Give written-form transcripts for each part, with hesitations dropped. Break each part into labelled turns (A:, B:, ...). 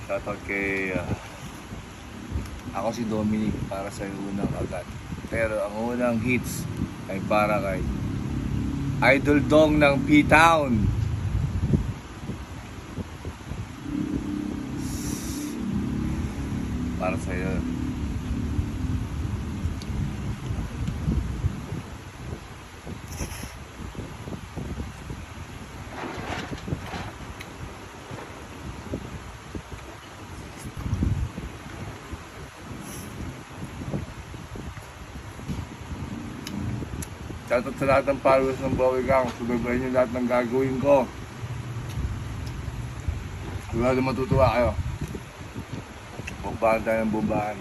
A: Shoutout kay ako si Dominic para sa unang agad. Pero ang unang hits ay para kay Idol Dong ng P-Town. Para sa iyo. Shoutout sa lahat ng followers ng Bowie Gang. Subaybayin niyo lahat ng gagawin ko. Sigurado matutuwa kayo. Bumbahan tayo ng bumbahan.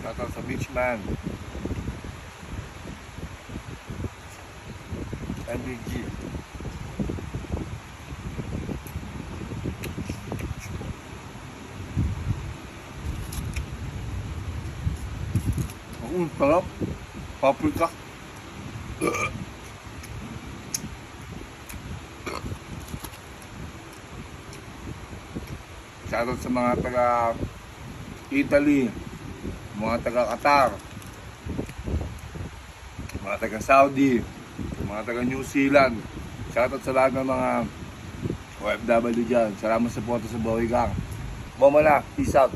A: Shoutout sa Beachman. NBG. Sarap. Paprika. Shoutout sa mga taga Italy, mga taga Qatar, mga taga Saudi, mga taga New Zealand. Shoutout sa lahat ng mga OFW dyan. Salamat sa support sa Bowie Gang. Mama na. Peace out.